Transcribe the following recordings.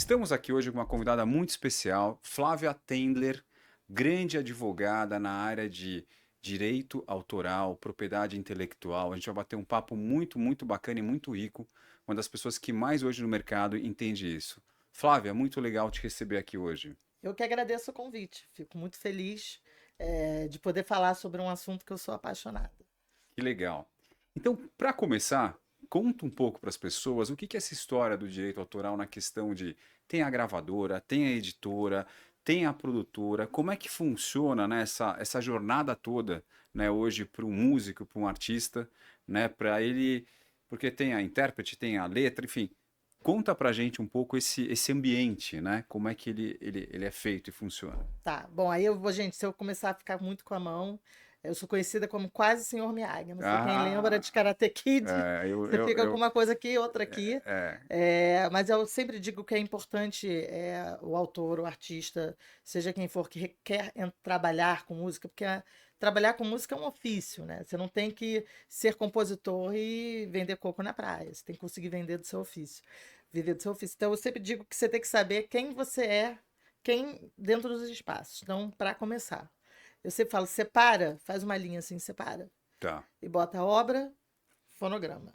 Estamos aqui hoje com uma convidada muito especial, Flávia Tendler, grande advogada na área de direito autoral, propriedade intelectual. A gente vai bater um papo muito bacana e muito rico. Uma das pessoas que mais hoje no mercado entende isso. Flávia, muito legal te receber aqui hoje. Eu que agradeço o convite. Fico muito feliz, de poder falar sobre um assunto que eu sou apaixonada. Que legal. Então, para começar, conta um pouco para as pessoas o que que é essa história do direito autoral na questão de tem a gravadora, tem a editora, tem a produtora, como é que funciona, né, essa jornada toda, né, hoje para um músico, para um artista, né, para ele, porque tem a intérprete, tem a letra, enfim, conta pra gente um pouco esse ambiente, né, como é que ele é feito e funciona. Tá, bom, aí eu vou, gente, se eu começar a ficar muito com a mão, eu sou conhecida como quase Senhor Miyagi. Não sei quem lembra Ah, de Karate Kid, é, você fica com uma coisa aqui, outra aqui. é, Mas eu sempre digo que é importante o autor, o artista, seja quem for que quer trabalhar com música, porque trabalhar com música é um ofício, né? Você não tem que ser compositor e vender coco na praia, você tem que conseguir vender do seu ofício, viver do seu ofício. Então eu sempre digo que você tem que saber quem você é, quem dentro dos espaços. Então, para começar, eu sempre falo, separa, faz uma linha assim, separa, tá. e bota obra, fonograma.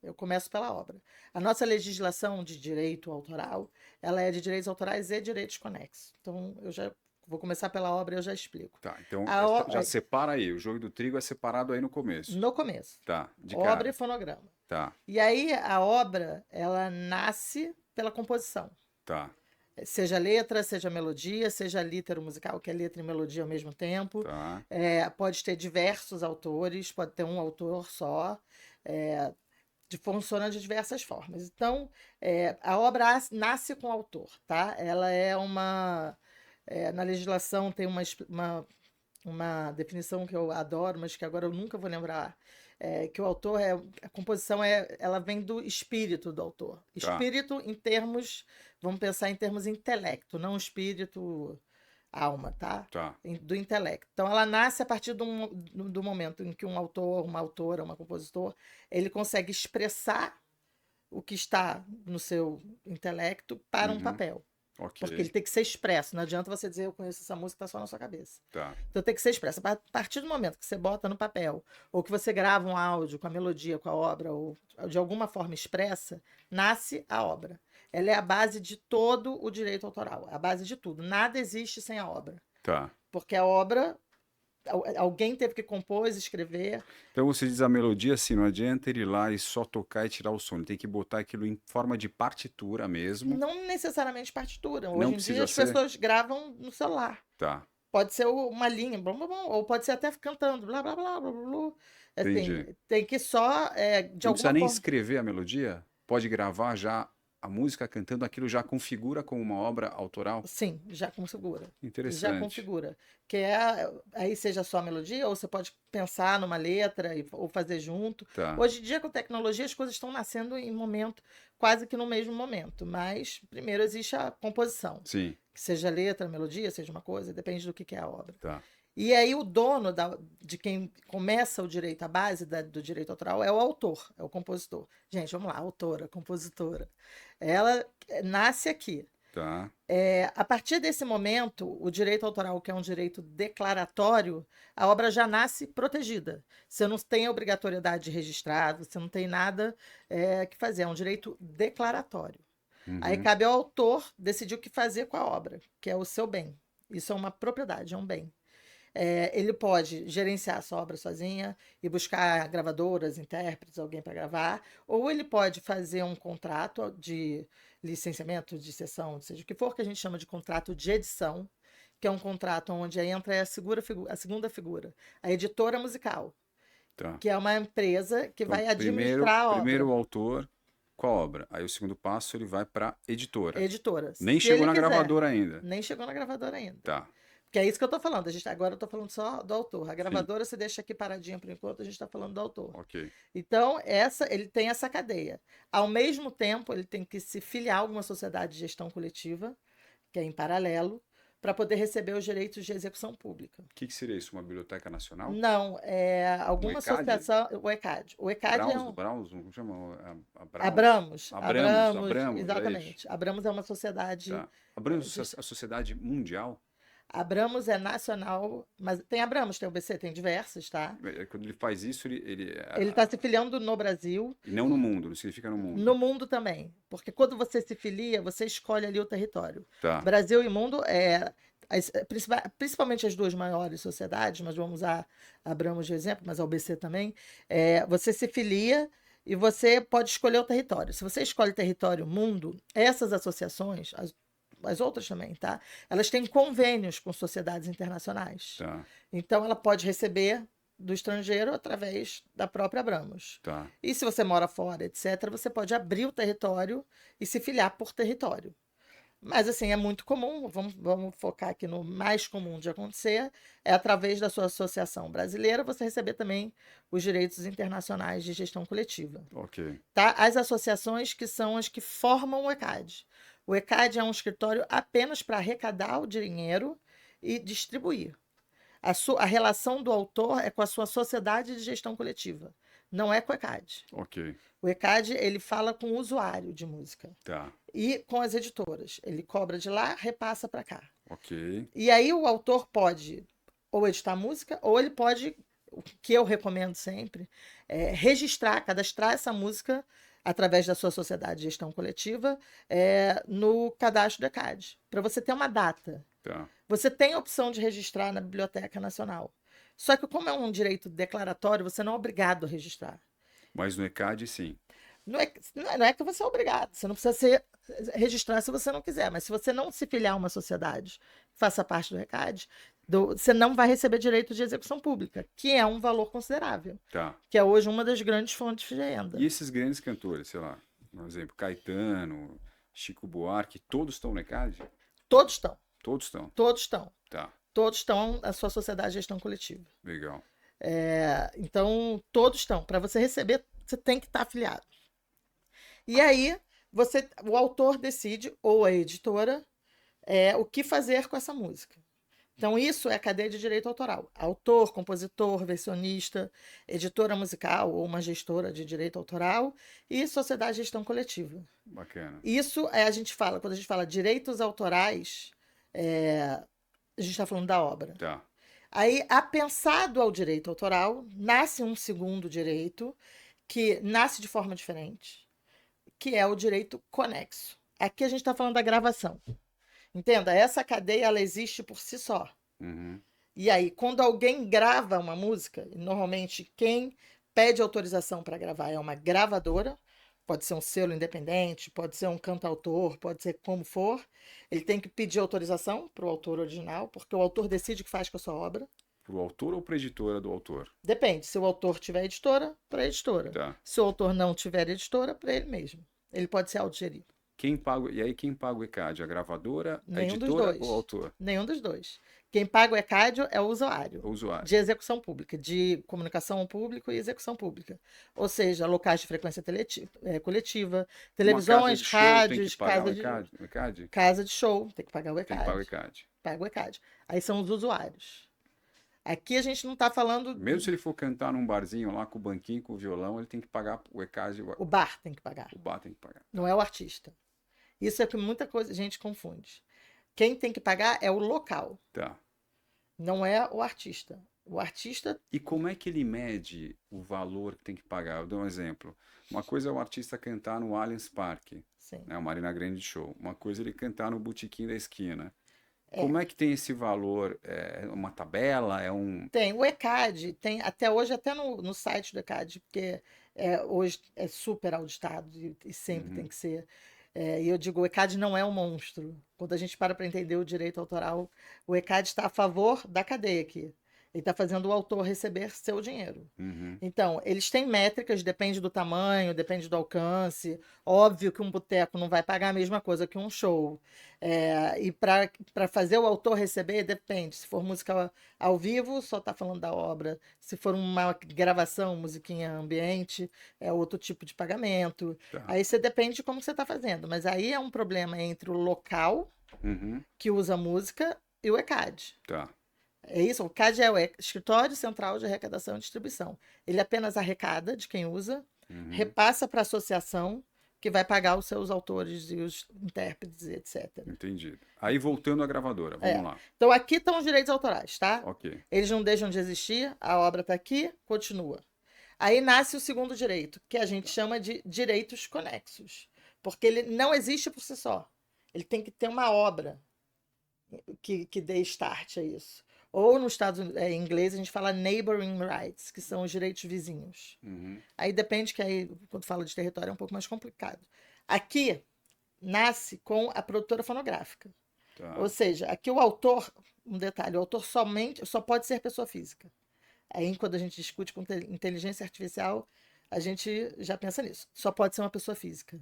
Eu começo pela obra. A nossa legislação de direito autoral, ela é de direitos autorais e direitos conexos. Então, eu já vou começar pela obra e eu já explico. Tá, então A já separa aí. O joio do trigo é separado aí no começo. No começo, Tá, de obra e cara. fonograma. Tá, E aí, a obra, ela nasce pela composição. tá, Seja letra, seja melodia, seja litero musical, que é letra e melodia ao mesmo tempo. tá. Pode ter diversos autores, pode ter um autor só. É, funciona de diversas formas. Então, a obra nasce com o autor, tá? Ela é uma. Na legislação tem uma definição que eu adoro, mas que agora eu nunca vou lembrar. Que o autor é. A composição ela vem do espírito do autor. Tá, Espírito em termos. Vamos pensar em termos intelecto, não espírito alma, tá? tá. Do intelecto. Então, ela nasce a partir do momento em que um autor, uma autora, um compositor, ele consegue expressar o que está no seu intelecto para um Uhum, papel. Porque ele ok. tem que ser expresso. Não adianta você dizer eu conheço essa música, está só na sua cabeça. Tá, Então tem que ser expresso. A partir do momento que você bota no papel, ou que você grava um áudio com a melodia, com a obra, ou de alguma forma expressa, nasce a obra. Ela é a base de todo o direito autoral, a base de tudo. Nada existe sem a obra. tá. Porque a obra, alguém teve que compor, escrever. Então você diz a melodia assim, não adianta ele ir lá e só tocar e tirar o som. Ele tem que botar aquilo em forma de partitura mesmo. Não necessariamente partitura. Não Hoje em dia precisa as ser. pessoas gravam no celular. Tá, Pode ser uma linha, blá, blá, blá, ou pode ser até cantando, blá, blá, blá, blá, blá, blá. Assim, entendi. tem que só, de Não precisa alguma nem forma. escrever a melodia? Pode gravar já a música cantando, aquilo já configura como uma obra autoral? Sim, já configura. Já Interessante. configura. Que aí seja só a melodia, ou você pode pensar numa letra ou fazer junto. Tá, Hoje em dia, com tecnologia, as coisas estão nascendo em momento, quase que no mesmo momento. Mas primeiro existe a composição. sim, Que seja letra, melodia, seja uma coisa, depende do que é a obra. tá, E aí o dono de quem começa o direito, a base do direito autoral é o autor, é o compositor. Gente, vamos lá, autora, compositora. Ela nasce aqui. tá, A partir desse momento, o direito autoral, que é um direito declaratório, a obra já nasce protegida. Você não tem a obrigatoriedade de registrar, você não tem nada que fazer, é um direito declaratório. Aí uhum, cabe ao autor decidir o que fazer com a obra, que é o seu bem. Isso é uma propriedade, é um bem. Ele pode gerenciar a sua obra sozinha e buscar gravadoras, intérpretes, alguém para gravar, ou ele pode fazer um contrato de licenciamento, de cessão, seja o que for, que a gente chama de contrato de edição, que é um contrato onde entra a segunda figura, a editora musical, tá. que é uma empresa que Então, vai primeiro, administrar a primeiro obra. o autor com a obra. Aí o segundo passo ele vai para editora. Editora, Nem se chegou ele na quiser. gravadora ainda. Nem chegou na gravadora ainda. Tá, Que é isso que eu tô falando. Agora eu tô falando só do autor. A sim, gravadora você deixa aqui paradinha por enquanto, a gente está falando do autor. ok. Então, ele tem essa cadeia. Ao mesmo tempo, ele tem que se filiar a alguma sociedade de gestão coletiva, que é em paralelo, para poder receber os direitos de execução pública. O que seria isso? Uma biblioteca nacional? Não, é Um alguma ECAD? associação. O ECAD. O ECAD é um. Browns, como chama? Abramos, Abramos, é isso. exatamente. Abramos é uma sociedade. Tá. Abramos de- a sociedade mundial? Abramos é nacional, mas tem Abramos, tem o BC, tem diversas, tá? Quando ele faz isso, Ele está se filiando no Brasil, e não no mundo, não significa no mundo. no mundo também. Porque quando você se filia, você escolhe ali o território. Tá, Brasil e mundo principalmente as duas maiores sociedades, mas vamos usar Abramos de exemplo, mas a OBC também, você se filia e você pode escolher o território. Se você escolhe território mundo, essas associações, as outras também, tá? Elas têm convênios com sociedades internacionais. tá, Então, ela pode receber do estrangeiro através da própria Abramos. tá. E se você mora fora, etc., você pode abrir o território e se filiar por território. Mas, assim, é muito comum, vamos focar aqui no mais comum de acontecer, é através da sua associação brasileira você receber também os direitos internacionais de gestão coletiva. Ok. Tá? As associações que são as que formam o ECAD. O ECAD é um escritório apenas para arrecadar o dinheiro e distribuir. A relação do autor é com a sua sociedade de gestão coletiva, não é com o ECAD. Ok. O ECAD, ele fala com o usuário de música Tá. e com as editoras. Ele cobra de lá, repassa para cá. Ok. E aí o autor pode ou editar música, ou ele pode, o que eu recomendo sempre, registrar, cadastrar essa música através da sua sociedade de gestão coletiva no cadastro do ECAD, para você ter uma data. Tá. Você tem a opção de registrar na Biblioteca Nacional. Só que como é um direito declaratório, você não é obrigado a registrar. Mas no ECAD, sim. Não é que você é obrigado, você não precisa registrar se você não quiser, mas se você não se filiar a uma sociedade que faça parte do ECAD, você não vai receber direito de execução pública, que é um valor considerável, Tá. que é hoje uma das grandes fontes de renda. E esses grandes cantores, sei lá, por exemplo, Caetano, Chico Buarque, todos estão no ECAD? Todos estão, Todos estão. todos estão, Tá. todos estão na sua sociedade de gestão coletiva. Legal. Então, todos estão. Para você receber, você tem que estar afiliado. E aí, o autor decide, ou a editora, o que fazer com essa música. Então, isso é a cadeia de direito autoral. Autor, compositor, versionista, editora musical ou uma gestora de direito autoral e sociedade de gestão coletiva. Bacana. Isso quando a gente fala direitos autorais, a gente está falando da obra. Tá. Aí, apensado ao direito autoral, nasce um segundo direito que nasce de forma diferente, que é o direito conexo. Aqui a gente está falando da gravação. Entenda, essa cadeia ela existe por si só. Uhum. E aí, quando alguém grava uma música, normalmente quem pede autorização para gravar é uma gravadora, pode ser um selo independente, pode ser um cantautor, pode ser como for. Ele tem que pedir autorização para o autor original, porque o autor decide o que faz com a sua obra. Pro autor ou pra editora do autor? Depende, se o autor tiver editora, para a editora. Tá. Se o autor não tiver editora, para ele mesmo. Ele pode ser autogerido. Quem paga o ECAD? A gravadora, a Nenhum dos editora dois. ou o autor? Nenhum dos dois. Quem paga o ECAD é o usuário. O usuário. De execução pública, de comunicação ao público e execução pública. Ou seja, locais de frequência coletiva, televisões, rádios, casa de show, tem que pagar o ECAD. Tem que pagar o ECAD. Paga o ECAD. Aí são os usuários. Aqui a gente não está falando. Mesmo se ele for cantar num barzinho lá com o banquinho, com o violão, ele tem que pagar o ECAD. O bar tem que pagar. O bar tem que pagar. Não é o artista. Isso é que muita gente confunde. Quem tem que pagar é o local. Tá. Não é o artista. O artista. E como é que ele mede o valor que tem que pagar? Eu dou um exemplo. Uma coisa é o artista cantar no Allianz Parque, Sim. né, uma arena grande de show. Uma coisa é ele cantar no botequim da esquina. Como é que tem esse valor? É uma tabela? Tem. O ECAD tem, até hoje, até no site do ECAD, porque hoje é super auditado e sempre tem que ser. E eu digo, o ECAD não é um monstro. Quando a gente para entender o direito autoral, o ECAD está a favor da cadeia aqui. Ele está fazendo o autor receber seu dinheiro. Uhum. Então, eles têm métricas, depende do tamanho, depende do alcance. Óbvio que um boteco não vai pagar a mesma coisa que um show. E para fazer o autor receber, depende. Se for música ao vivo, só está falando da obra. Se for uma gravação, musiquinha ambiente, é outro tipo de pagamento. Tá. Aí você depende de como você está fazendo. Mas aí é um problema entre o local que usa música e o ECAD. Tá. É isso, o CAD é o Escritório Central de Arrecadação e Distribuição. Ele apenas arrecada de quem usa, Uhum. repassa para a associação, que vai pagar os seus autores e os intérpretes, etc. Entendido. Aí voltando à gravadora, vamos É. lá. Então aqui estão os direitos autorais, tá? Ok. Eles não deixam de existir, a obra está aqui, continua. Aí nasce o segundo direito, que a gente chama de direitos conexos. Porque ele não existe por si só. Ele tem que ter uma obra que dê start a isso. Ou nos Estados Unidos, em inglês, a gente fala neighboring rights, que são os direitos vizinhos. Uhum. Aí depende que aí, quando fala de território, é um pouco mais complicado. Aqui nasce com a produtora fonográfica. Tá. Ou seja, aqui o autor, um detalhe, o autor só pode ser pessoa física. Aí, quando a gente discute com inteligência artificial, a gente já pensa nisso. Só pode ser uma pessoa física.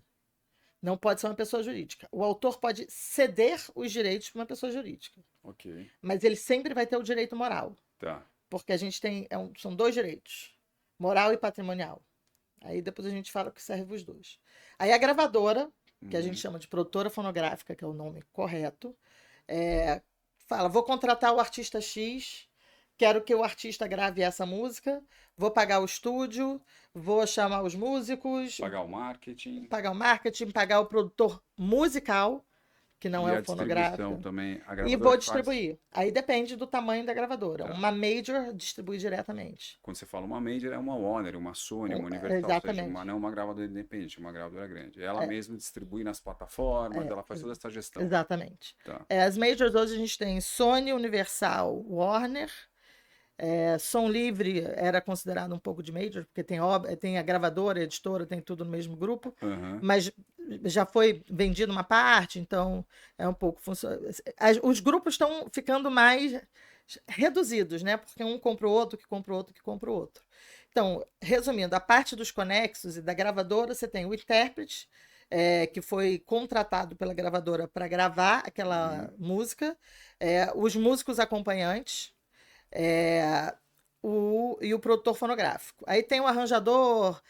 Não pode ser uma pessoa jurídica. O autor pode ceder os direitos para uma pessoa jurídica. Ok. Mas ele sempre vai ter o direito moral. Tá. Porque a gente tem. São dois direitos: moral e patrimonial. Aí depois a gente fala que serve os dois. Aí a gravadora, que a gente chama de produtora fonográfica, que é o nome correto, fala: vou contratar o artista X, quero que o artista grave essa música, vou pagar o estúdio, vou chamar os músicos, Pagar o marketing. pagar o produtor musical, que não E é a o distribuição fonográfico, também. A e gravadora vou que faz. distribuir. Aí depende do tamanho da gravadora. Tá. Uma major distribui diretamente. Quando você fala uma major, é uma Warner, uma Sony, uma Universal, ou seja, Exatamente. não é uma gravadora independente, uma gravadora grande. Ela mesma distribui nas plataformas, ela faz toda essa gestão. Exatamente. Tá. As majors hoje a gente tem Sony, Universal, Warner. Som Livre era considerado um pouco de major, porque tem a gravadora, a editora, tem tudo no mesmo grupo, Uhum. mas já foi vendido uma parte, então é um pouco. Os grupos estão ficando mais reduzidos, né? Porque um compra o outro, que compra o outro, que compra o outro. Então, resumindo, a parte dos conexos e da gravadora, você tem o intérprete, que foi contratado pela gravadora para gravar aquela música, os músicos acompanhantes. E o produtor fonográfico. Aí tem o arranjador,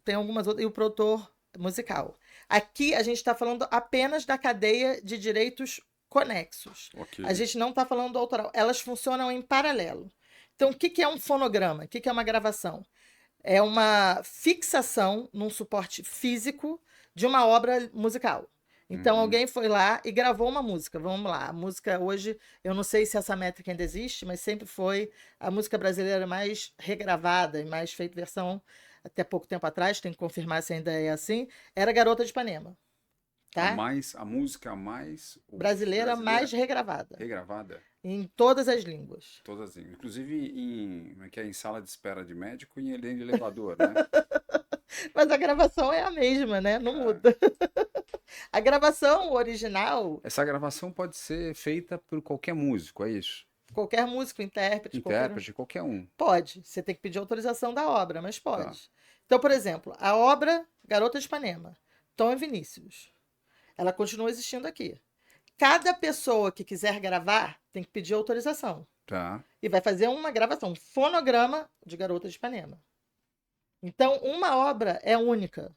tem algumas outras, e o produtor musical. Aqui a gente está falando apenas da cadeia de direitos conexos. Ok. A gente não está falando do autoral. Elas funcionam em paralelo. Então, o que é um fonograma? O que é uma gravação? É uma fixação num suporte físico de uma obra musical. Então, alguém foi lá e gravou uma música. Vamos lá. A música hoje, eu não sei se essa métrica ainda existe, mas sempre foi a música brasileira mais regravada e mais feita versão até pouco tempo atrás, tem que confirmar se ainda é assim, era Garota de Ipanema. Tá? A música mais Brasileira mais regravada. Regravada? Em todas as línguas. Todas, inclusive em sala de espera de médico e em elevador, né? Mas a gravação é a mesma, né? Não muda. A gravação original. Essa gravação pode ser feita por qualquer músico, é isso? Qualquer músico, intérprete. Intérprete, qualquer um. Pode. Você tem que pedir autorização da obra, mas pode. Tá. Então, por exemplo, a obra Garota de Ipanema, Tom e Vinícius, ela continua existindo aqui. Cada pessoa que quiser gravar tem que pedir autorização. Tá. E vai fazer uma gravação, um fonograma de Garota de Ipanema. Então, uma obra é única.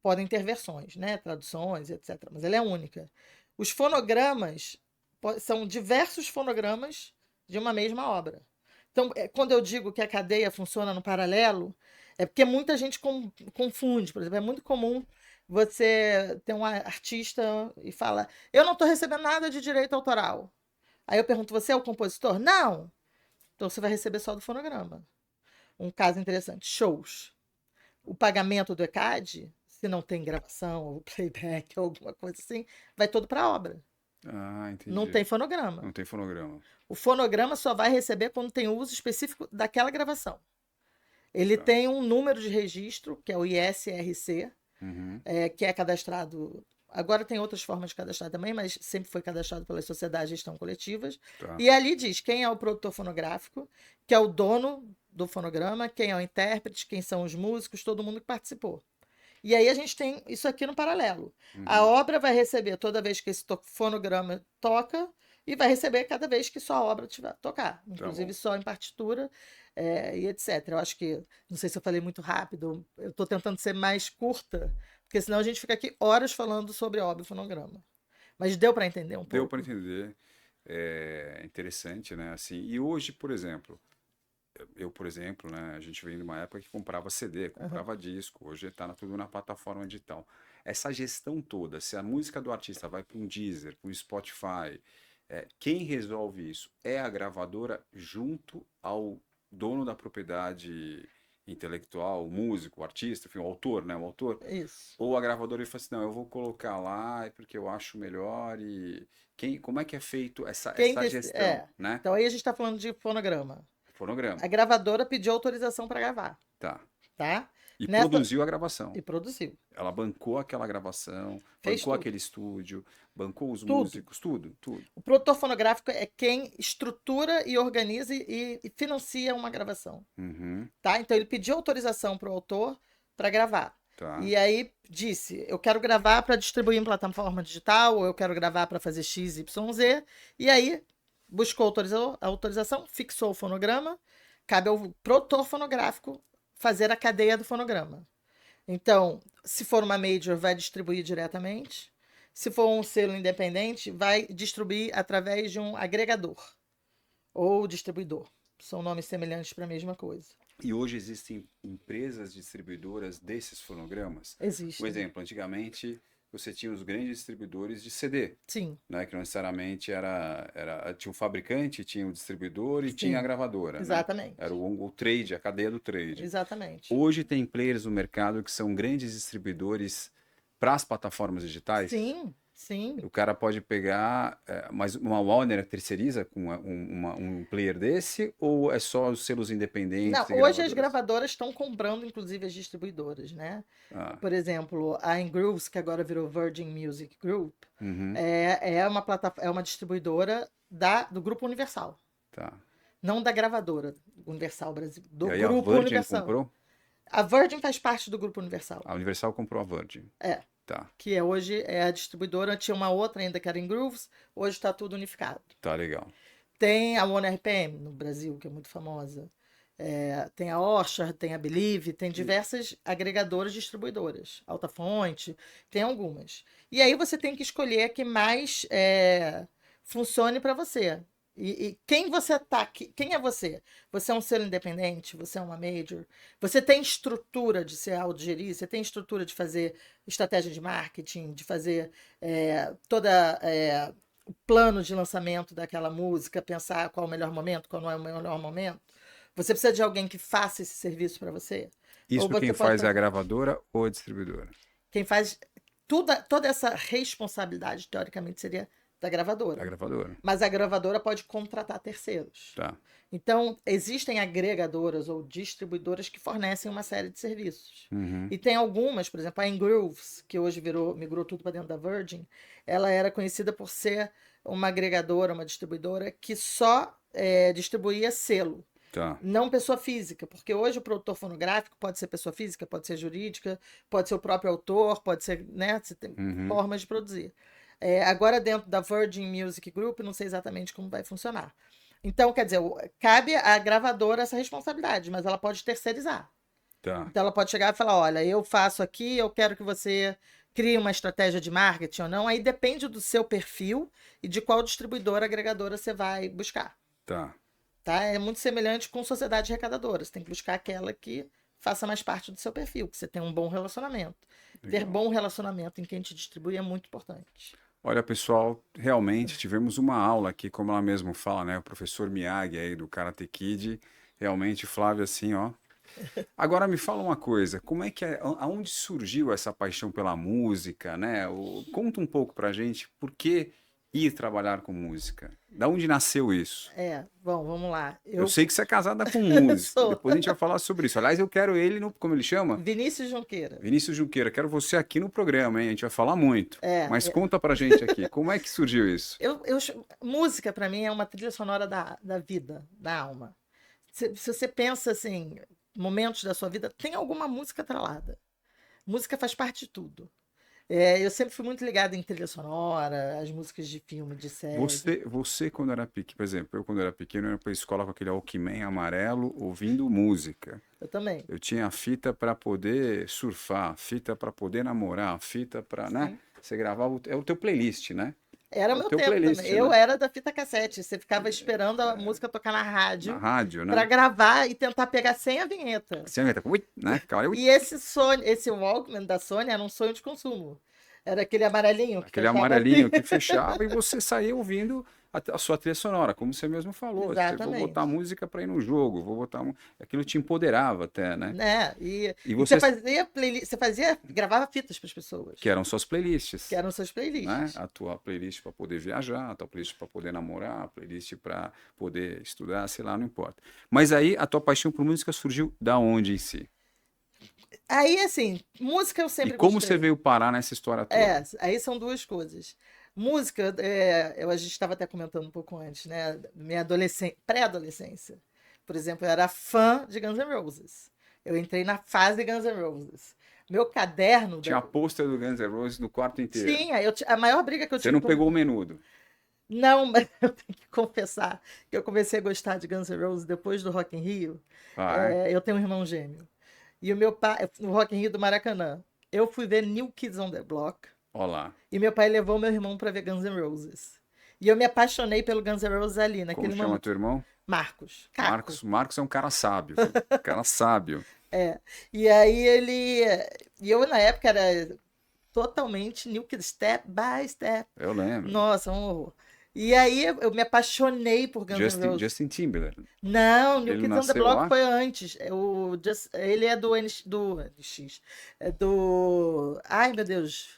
Podem ter versões, né? Traduções, etc. Mas ela é única. Os fonogramas são diversos fonogramas de uma mesma obra. Então, quando eu digo que a cadeia funciona no paralelo, é porque muita gente confunde. Por exemplo, é muito comum você ter um artista e fala: eu não estou recebendo nada de direito autoral. Aí eu pergunto: você é o compositor? Não. Então você vai receber só do fonograma. Um caso interessante: shows. O pagamento do ECAD, se não tem gravação ou playback ou alguma coisa assim, vai todo para a obra. Ah, entendi. Não tem fonograma. Não tem fonograma. O fonograma só vai receber quando tem uso específico daquela gravação. Ele tem um número de registro, que é o ISRC, que é cadastrado. Agora tem outras formas de cadastrar também, mas sempre foi cadastrado pelas sociedades de gestão coletivas. Tá. E ali diz quem é o produtor fonográfico, que é o dono do fonograma, quem é o intérprete, quem são os músicos, todo mundo que participou. E aí a gente tem isso aqui no paralelo. A obra vai receber toda vez que esse fonograma toca e vai receber cada vez que sua obra tiver tocar. Inclusive só em partitura e etc. Eu acho que, não sei se eu falei muito rápido, eu estou tentando ser mais curta, porque senão a gente fica aqui horas falando sobre obra e fonograma. Mas deu para entender um pouco? Deu para entender. É interessante, né? Assim, e hoje, por exemplo, por exemplo, né, a gente vem de uma época que comprava CD, Aham. comprava disco, hoje está tudo na plataforma digital. Essa gestão toda, se a música do artista vai para um Deezer, para um Spotify, quem resolve isso é a gravadora junto ao dono da propriedade intelectual, o músico, o artista, enfim, o autor, né, o autor, Isso. ou a gravadora fala assim, não, eu vou colocar lá porque eu acho melhor e como é que é feito Quem essa gestão, né? Então aí a gente está falando de fonograma. Fonograma, A gravadora pediu autorização para gravar, tá. tá? E Nessa produziu a gravação. e produziu. Ela bancou aquela gravação, Fez bancou tudo. aquele estúdio, bancou os Tudo. músicos, tudo, tudo. O produtor fonográfico é quem estrutura e organiza e financia uma gravação, Uhum, tá? Então ele pediu autorização para o autor para gravar. tá, E aí disse, eu quero gravar para distribuir em plataforma digital, ou eu quero gravar para fazer X, Y, Z. E aí buscou a autorização, fixou o fonograma, cabe ao produtor fonográfico fazer a cadeia do fonograma. Então, se for uma major, vai distribuir diretamente. Se for um selo independente, vai distribuir através de um agregador ou distribuidor. São nomes semelhantes para a mesma coisa. e hoje existem empresas distribuidoras desses fonogramas. Um Existem. exemplo, antigamente você tinha os grandes distribuidores de CD, Sim, né, que não necessariamente tinha um fabricante, tinha o distribuidor e tinha a sim, gravadora, né? Era exatamente. o trade, a cadeia do trade. Exatamente. Hoje tem players no mercado que são grandes distribuidores para as plataformas digitais. Sim, sim. O cara pode pegar, mas uma Warner terceiriza com um player desse ou é só os selos Não, independentes e hoje as gravadoras? gravadoras estão comprando, inclusive, as distribuidoras, né? Ah, Por exemplo, a Ingrooves, que agora virou Virgin Music Group, uhum, é uma distribuidora do Grupo Universal. tá. Não da gravadora Universal Brasil, E do aí a Grupo Virgin Universal. comprou? A Virgin faz parte do Grupo Universal. A Universal comprou a Virgin. É, Tá, que hoje é a distribuidora. Tinha uma outra ainda que era em Grooves, hoje está tudo unificado. tá legal. Tem a One RPM no Brasil, que é muito famosa. Tem a Orchard, tem a Believe, tem diversas agregadoras distribuidoras. Alta Fonte, tem algumas. E aí você tem que escolher a que mais funcione para você. E quem você tá, quem é você? Você é um selo independente? Você é uma major? Você tem estrutura de se autogerir? Você tem estrutura de fazer estratégia de marketing, de fazer toda o plano de lançamento daquela música, pensar qual é o melhor momento, qual não é o melhor momento? Você precisa de alguém que faça esse serviço para você? Ou Isso quem você pode faz é a fazer? gravadora ou a distribuidora? Quem faz toda essa responsabilidade, teoricamente, seria da A gravadora. gravadora. Mas a gravadora pode contratar terceiros. Tá. Então, existem agregadoras ou distribuidoras que fornecem uma série de serviços. Uhum. E tem algumas, por exemplo, a Ingrooves, que hoje migrou tudo para dentro da Virgin, ela era conhecida por ser uma agregadora, uma distribuidora que só distribuía selo, Tá. não pessoa física, porque hoje o produtor fonográfico pode ser pessoa física, pode ser jurídica, pode ser o próprio autor, pode ser, né? Você tem Uhum. formas de produzir. Agora, dentro da Virgin Music Group, não sei exatamente como vai funcionar. Então, quer dizer, cabe à gravadora essa responsabilidade, mas ela pode terceirizar. Tá. Então, ela pode chegar e falar: olha, eu faço aqui, eu quero que você crie uma estratégia de marketing ou não. Aí depende do seu perfil e de qual distribuidora, agregadora você vai buscar. Tá. Tá? É muito semelhante com sociedade recadadora. Você tem que buscar aquela que faça mais parte do seu perfil, que você tenha um bom relacionamento. Ter Legal. bom relacionamento em quem te distribui é muito importante. Olha, pessoal, realmente tivemos uma aula aqui, como ela mesmo fala, né? O professor Miyagi aí do Karate Kid. Realmente, Flávio, assim, ó. Agora me fala uma coisa, como é que aonde surgiu essa paixão pela música, né? Conta um pouco pra gente por que ir trabalhar com música. Da onde nasceu isso? Bom, vamos lá. Eu Eu sei que você é casada com um músico. sou Depois a gente vai falar sobre isso. Aliás, eu quero ele no, como ele chama? Vinícius Junqueira. Vinícius Junqueira. Quero você aqui no programa, hein? A gente vai falar muito. É, Mas conta pra gente aqui, como é que surgiu isso? música para mim é uma trilha sonora da vida, da alma. Se você pensa assim, momentos da sua vida, tem alguma música atrelada. Música faz parte de tudo. Eu sempre fui muito ligada em trilha sonora, as músicas de filme, de série. Você quando era pequeno, por exemplo, eu quando era pequeno, eu ia pra escola com aquele Walkman amarelo, ouvindo música. Eu também. Eu tinha fita para poder surfar, fita para poder namorar, fita para, né? Sim. Você gravava, é o teu playlist, né? Era É o meu teu tempo playlist, também. Eu né? era da fita cassete. Você ficava esperando a música tocar na Na rádio rádio, para né? gravar e tentar pegar sem a vinheta. Você entra, ui, né? Cara, ui, E esse Walkman da Sony era um sonho de consumo. Era aquele amarelinho que aquele fechava assim. amarelinho que fechava e você saía ouvindo a sua trilha sonora, como você mesmo falou. Você, vou botar Exatamente. música para ir no jogo, vou botar. Aquilo te empoderava até, né? Né? E, E e você você, fazia playlist, gravava fitas para as que pessoas, eram suas que playlists, eram suas né? playlists. A tua playlist para poder viajar, a tua playlist para poder namorar, a playlist para poder estudar, sei lá, não importa. Mas aí a tua paixão por música surgiu da onde em si? Aí, assim, música eu E sempre como você gostei. veio parar nessa história toda? Aí são duas coisas. Música, a gente estava até comentando um pouco antes, né? Minha pré-adolescência. Por exemplo, eu era fã de Guns N' Roses. Eu entrei na fase Guns N' Roses. Meu caderno Tinha pôster do Guns N' Roses no quarto inteiro. tinha, a maior briga que eu Você tive não com. pegou o menudo. Não, mas eu tenho que confessar que eu comecei a gostar de Guns N' Roses depois do Rock in Rio. Ah, é? Eu tenho um irmão gêmeo. E o meu pai, no Rock in Rio do Maracanã, eu fui ver New Kids on the Block. Olá. E meu pai levou meu irmão para ver Guns N' Roses. E eu me apaixonei pelo Guns N' Roses ali, Como naquele chama momento. teu irmão? Marcos, Caco. Marcos é um cara sábio, viu? Cara sábio. É. E aí ele. E eu, na época, era totalmente New Kids, Step by Step. Eu lembro. Nossa, um horror. E aí eu me apaixonei por Guns N' Roses. Justin Timberlake. Não, New Ele Kids on the nasceu Block lá? foi antes. Ele é do NX. É do. Ai, meu Deus.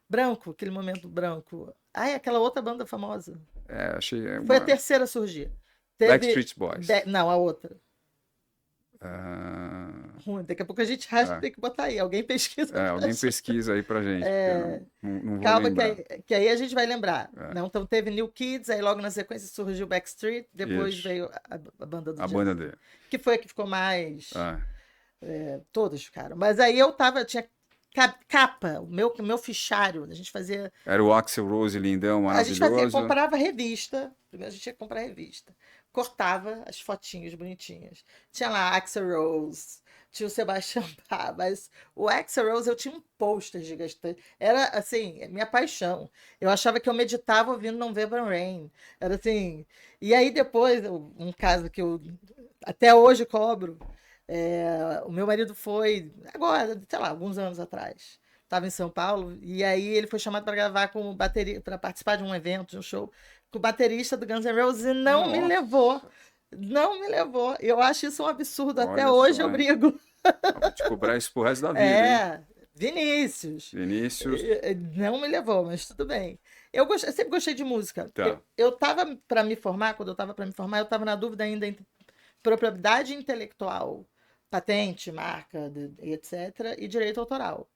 Branco, aquele momento branco. Ai, aquela outra banda famosa. É, achei Foi a uma. terceira a surgir. Teve. Backstreet Boys. Não, a outra. Ah, Ruim. Daqui a pouco a gente acha que é. tem que botar aí. Alguém pesquisa É, pra alguém achar. pesquisa aí pra gente, porque eu não vou Calma, lembrar. que aí a gente vai lembrar. É, Não, então teve New Kids, aí logo na sequência surgiu Backstreet, depois isso. veio a banda do A Justin. banda dele. Que foi a que ficou mais. É. Todos ficaram. Mas aí tinha capa, o meu fichário. A gente fazia. Era o Axl Rose lindão, A gente fazia, maravilhoso. comprava revista. Primeiro a gente ia comprar revista. Cortava as fotinhas bonitinhas. Tinha lá Axl Rose, tinha o Sebastian Bach, mas o Axl Rose eu tinha um pôster gigante. Era assim, minha paixão. Eu achava que eu meditava ouvindo November Rain. Era assim. E aí depois, um caso que eu até hoje cobro. O meu marido foi, agora, sei lá, alguns anos atrás. Estava em São Paulo, e aí ele foi chamado para gravar com o baterista, para participar de um evento, de um show, com o baterista do Guns N' Roses, e não me levou. Nossa, Não me levou. Eu acho isso um absurdo. Até olha hoje só, eu hein? brigo. Eu vou te cobrar isso pro resto da vida, hein? Vinícius. Vinícius, Não me levou, mas tudo bem. Eu sempre gostei de música. tá. Eu estava para me formar, quando eu estava para me formar, eu estava na dúvida ainda entre propriedade intelectual, patente, marca, etc., e direito autoral.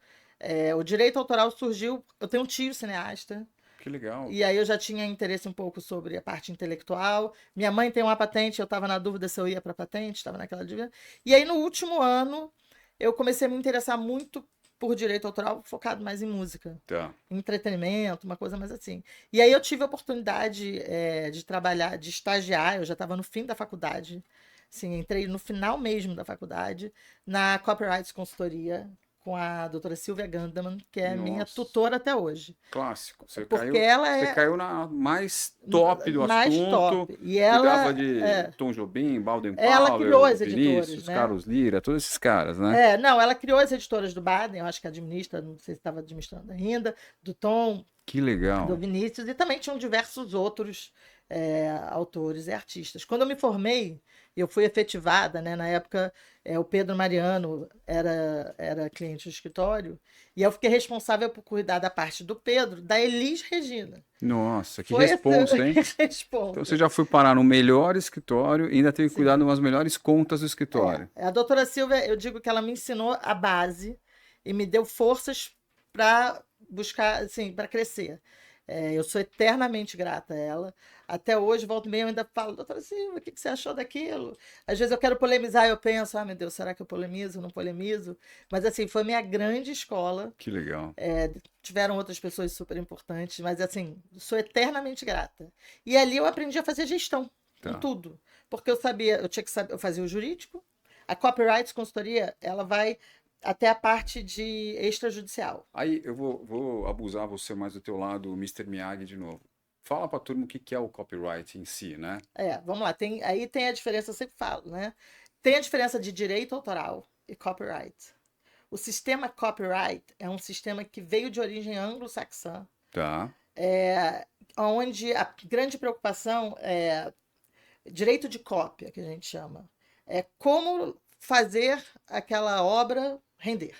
O direito autoral surgiu. Eu tenho um tio cineasta, Que legal. e aí eu já tinha interesse um pouco sobre a parte intelectual. Minha mãe tem uma patente, eu estava na dúvida se eu ia para patente, estava naquela dúvida. E aí no último ano eu comecei a me interessar muito por direito autoral, focado mais em música, Tá. em entretenimento, uma coisa mais assim. E aí eu tive a oportunidade de trabalhar, de estagiar, eu já estava no fim da faculdade, sim, entrei no final mesmo da faculdade, na Copyrights Consultoria, com a doutora Silvia Gandaman, que é minha Nossa. tutora até hoje. Clássico. Porque ela Você é caiu na mais top do mais assunto. top. E Cuidava ela, de Tom Jobim, Baden ela criou Powell, as editoras, Vinícius, né? Carlos Lira, todos esses caras, né? Não, ela criou as editoras do Baden, eu acho que administra, não sei se estava administrando ainda, do Tom, Que do legal. Vinícius, e também tinham diversos outros autores e artistas. Quando eu me formei, eu fui efetivada, né? Na época, o Pedro Mariano era cliente do escritório, e eu fiquei responsável por cuidar da parte do Pedro, da Elis Regina. Nossa, que Foi esse responsa, hein? Então responsa. você já foi parar no melhor escritório e ainda teve que cuidar Sim. de umas melhores contas do escritório. A doutora Silvia, eu digo que ela me ensinou a base e me deu forças para buscar, assim, para crescer. Eu sou eternamente grata a ela. Até hoje, volta e meia, eu ainda falo, doutora Silva, o que você achou daquilo? Às vezes eu quero polemizar, eu penso, meu Deus, será que eu polemizo, não polemizo? Mas, assim, foi minha grande escola. Que legal. Tiveram outras pessoas super importantes, mas, assim, sou eternamente grata. E ali eu aprendi a fazer gestão, em Tá. tudo. Porque eu tinha que saber, eu fazia o jurídico, a Copyrights Consultoria, ela vai até a parte de extrajudicial. Aí eu vou abusar você mais do teu lado, Mr. Miyagi, de novo. Fala pra turma o que que é o copyright em si, né? Vamos lá, aí tem a diferença, eu sempre falo, né? Tem a diferença de direito autoral e copyright. O sistema copyright é um sistema que veio de origem anglo-saxã, Tá. onde a grande preocupação é direito de cópia, que a gente chama. É como fazer aquela obra render.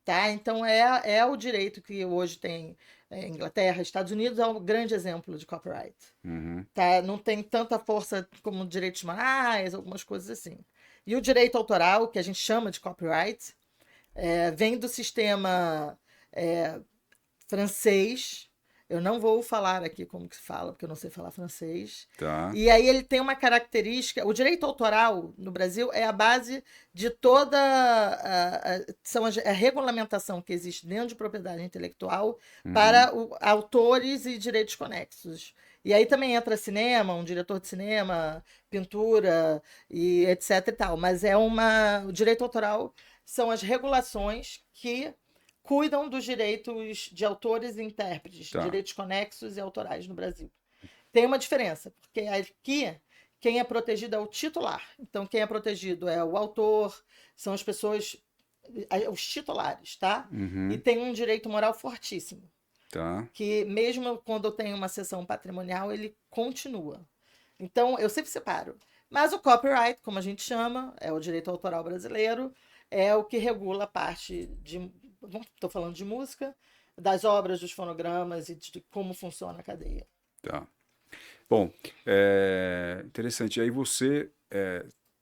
Tá? Então é o direito que hoje tem Inglaterra, Estados Unidos é um grande exemplo de copyright. Uhum. Tá? Não tem tanta força como direitos morais, algumas coisas assim. E o direito autoral, que a gente chama de copyright, vem do sistema é, francês. Eu não vou falar aqui como que se fala, porque eu não sei falar francês. Tá. E aí ele tem uma característica. O direito autoral no Brasil é a base de toda a regulamentação que existe dentro de propriedade intelectual Uhum. para autores e direitos conexos. E aí também entra cinema, um diretor de cinema, pintura e etc e tal. Mas o direito autoral são as regulações que cuidam dos direitos de autores e intérpretes, Tá. direitos conexos e autorais no Brasil. Tem uma diferença, porque aqui quem é protegido é o titular. Então, quem é protegido é o autor, são as pessoas, os titulares, tá? E Uhum. tem um direito moral fortíssimo, Tá. que mesmo quando eu tenho uma sessão patrimonial, ele continua. Então, eu sempre separo. Mas o copyright, como a gente chama, é o direito autoral brasileiro, é o que regula a parte de. Estou falando de música, das obras, dos fonogramas e de como funciona a cadeia. Tá. Bom, interessante. E aí você,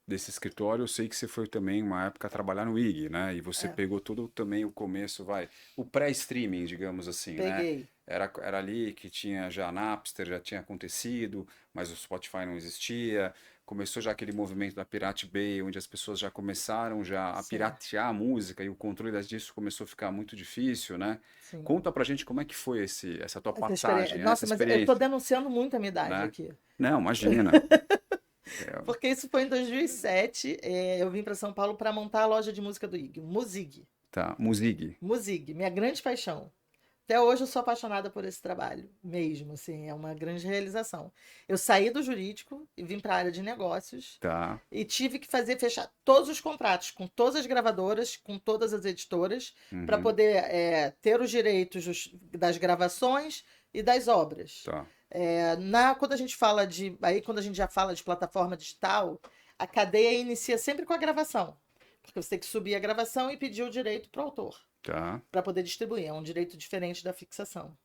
desse escritório, eu sei que você foi também uma época trabalhar no IG, né? E você É, pegou todo também o começo, o pré-streaming, digamos assim, né? peguei. Era ali que tinha já Napster, já tinha acontecido, mas o Spotify não existia. Começou já aquele movimento da Pirate Bay, onde as pessoas já começaram já a Sim, piratear a música e o controle disso começou a ficar muito difícil, né? sim. Conta pra gente como é que foi essa tua Essa experiência. passagem, essa Nossa, mas eu estou experiência, denunciando muito a minha idade né? aqui. Não, imagina. É, Porque isso foi em 2007. Eu vim para São Paulo para montar a loja de música do IG, Musig. tá, Musig. Musig, minha grande paixão. Até hoje eu sou apaixonada por esse trabalho, mesmo, assim, é uma grande realização. Eu saí do jurídico e vim para a área de negócios Tá. e tive que fechar todos os contratos com todas as gravadoras, com todas as editoras, para Uhum, poder ter os direitos das gravações e das obras. tá. Quando a gente fala quando a gente já fala de plataforma digital, a cadeia inicia sempre com a gravação, porque você tem que subir a gravação e pedir o direito para o autor Tá. para poder distribuir. É um direito diferente da fixação.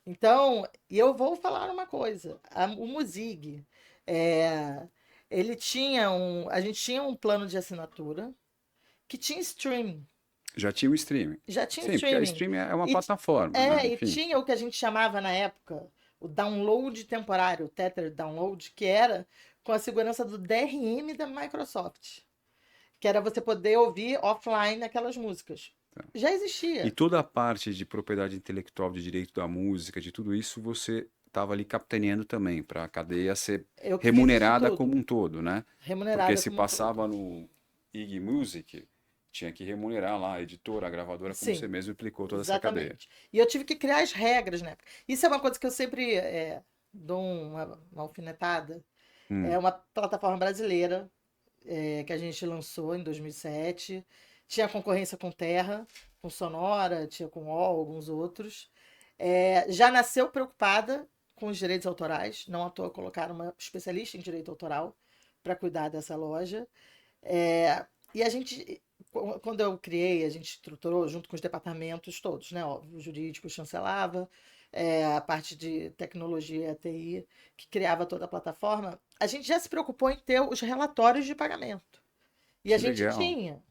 Então, e eu vou falar uma coisa: o Musig, é, a gente tinha um plano de assinatura que tinha streaming, Já tinha o streaming. já tinha Sim, porque a streaming. streaming é uma E, plataforma, né? e Enfim. tinha o que a gente chamava na época o download temporário, o Tether Download, que era com a segurança do DRM da Microsoft, que era você poder ouvir offline aquelas músicas. Já E existia. toda a parte de propriedade intelectual, de direito da música, de tudo isso, você estava ali capitaneando também, para a cadeia ser Eu que fiz isso remunerada como tudo, um todo, né? Porque remunerada se como um todo. passava no IG Music, tinha que remunerar lá a editora, a gravadora, como você Sim, mesmo explicou toda essa cadeia. exatamente. E eu tive que criar as regras na época. Isso é uma coisa que eu sempre dou uma alfinetada. É Hum, uma plataforma brasileira que a gente lançou em 2007. Tinha concorrência com Terra, com Sonora, tinha com UOL, alguns outros. Já nasceu preocupada com os direitos autorais. Não à toa colocaram uma especialista em direito autoral para cuidar dessa loja. E a gente, quando eu criei, a gente estruturou junto com os departamentos todos, né? Óbvio, o jurídico chancelava, a parte de tecnologia, TI, que criava toda a plataforma. A gente já se preocupou em ter os relatórios de pagamento. E a que gente legal. tinha.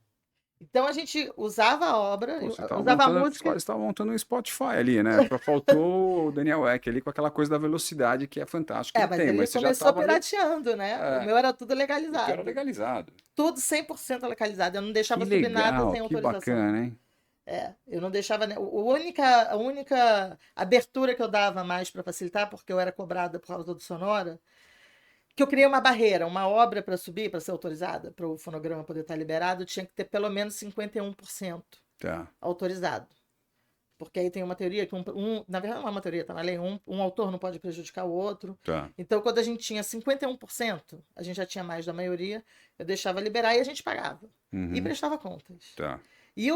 Então a gente usava a obra, Pô, você estava usava a montando, música. quase estava montando um Spotify ali, né? Só faltou o Daniel Ek ali com aquela coisa da velocidade que é fantástico que ele Mas tem, ele mas você já começou estava ali, pirateando, né? O é, meu era tudo o teu era legalizado. legalizado. Tudo 100% legalizado. Eu não Que deixava subir nada legal, sem que autorização. bacana, hein? Eu não deixava. A única abertura que eu dava mais para facilitar, porque eu era cobrada por causa do Sonora, que eu criei uma barreira, uma obra para subir, para ser autorizada, para o fonograma poder estar liberado, tinha que ter pelo menos 51% Tá. autorizado. Porque aí tem uma teoria que na verdade não é uma teoria, tá na lei, um autor não pode prejudicar o outro. Tá. Então, quando a gente tinha 51%, a gente já tinha mais da maioria, eu deixava liberar e a gente pagava. E Uhum. prestava contas. Tá. E,